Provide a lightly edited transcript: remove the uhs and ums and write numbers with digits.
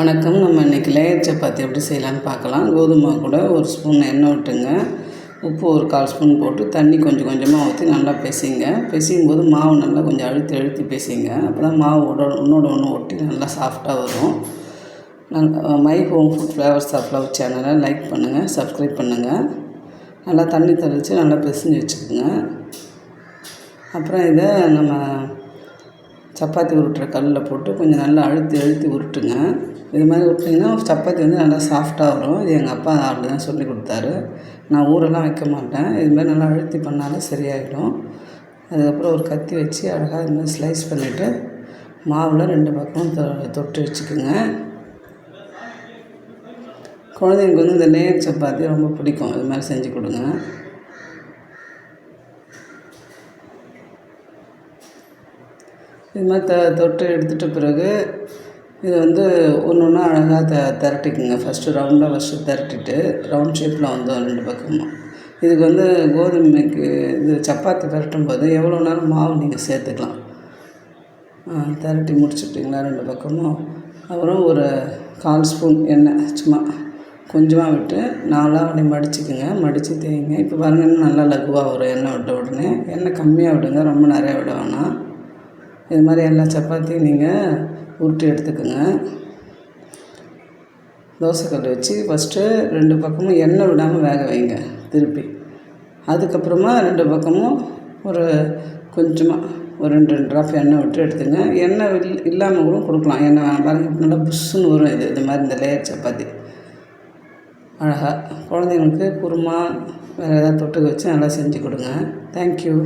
வணக்கம். நம்ம இன்றைக்கி லேயர் சப்பாத்தி எப்படி செய்யலான்னு பார்க்கலாம். கோதுமை கூட ஒரு ஸ்பூன் எண்ணெய் விட்டுங்க, உப்பு ஒரு 1/4 ஸ்பூன் போட்டு தண்ணி கொஞ்சம் கொஞ்சமாக ஊற்றி நல்லா பிசைங்க. பிசையும் போது மாவு நல்லா கொஞ்சம் அழுத்தி பிசைங்க. அப்போ தான் மாவு ஒன்றோட ஒன்று ஒட்டி நல்லா சாஃப்டாக வரும். My home food flavours of love சேனலை லைக் பண்ணுங்கள், சப்ஸ்கிரைப் பண்ணுங்கள். நல்லா தண்ணி தெளித்து நல்லா பிசைஞ்சு வச்சுக்கோங்க. அப்புறம் இதை நம்ம சப்பாத்தி உருட்டுற கல்லில் போட்டு கொஞ்சம் நல்லா அழுத்தி உருட்டுங்க. இது மாதிரி விட்டிங்கன்னா சப்பாத்தி நல்லா சாஃப்டாக வரும். இது எங்கள் அப்பா அப்படி தான் சொல்லி கொடுத்தாரு. நான் ஊரெல்லாம் வைக்க மாட்டேன். இதுமாதிரி நல்லா அழுத்தி பண்ணாலும் சரியாயிடும். அதுக்கப்புறம் ஒரு கத்தி வச்சு அழகாக இது மாதிரி ஸ்லைஸ் பண்ணிவிட்டு மாவில் 2 பக்கமும் தொட்டு வச்சுக்கோங்க. குழந்தைங்களுக்கு இந்த லேயர் சப்பாத்தி ரொம்ப பிடிக்கும். இது மாதிரி செஞ்சு கொடுங்க. இது மாதிரி தொட்டு எடுத்துகிட்ட பிறகு இதை ஒன்று ஒன்றா அழகாக திரட்டிக்குங்க. ஃபஸ்ட்டு திரட்டிட்டு ரவுண்ட் ஷேப்பில் 2 பக்கமும். இதுக்கு கோதுமைக்கு இது சப்பாத்தி பரட்டும் போது எவ்வளோ நேரம் மாவு நீங்கள் சேர்த்துக்கலாம். திரட்டி முடிச்சுட்டிங்களா 2 பக்கமும். அப்புறம் ஒரு 1/4 ஸ்பூன் எண்ணெய் சும்மா கொஞ்சமாக விட்டு 4 அப்படி மடிச்சுக்குங்க. மடித்து தேய்ங்க. இப்போ பாருங்கள் இன்னும் நல்லா லகுவாக வரும். எண்ணெய் விட்ட உடனே எண்ணெய் கம்மியாக விடுங்க, ரொம்ப நிறையா விட வேணாம். இது மாதிரி எல்லா சப்பாத்தியும் நீங்கள் உருட்டி எடுத்துக்கோங்க. தோசைக்கல் வச்சு ஃபஸ்ட்டு 2 பக்கமும் எண்ணெய் விடாமல் வேக வைங்க திருப்பி. அதுக்கப்புறமா 2 பக்கமும் ஒரு கொஞ்சமாக ஒரு 2 ட்ராப் எண்ணெய் விட்டு எடுத்துங்க. எண்ணெய் இல்லாமல் கூட கொடுக்கலாம். எண்ணெய் வேணாம் பாருங்கள், நல்லா புஷ்ஷுன்னு வரும். இது மாதிரி இந்த லேயர் சப்பாத்தி அழகாக குழந்தைங்களுக்கு குருமா வேறு ஏதாவது தொட்டுக்க வச்சு நல்லா செஞ்சு கொடுங்க. தேங்க்யூ.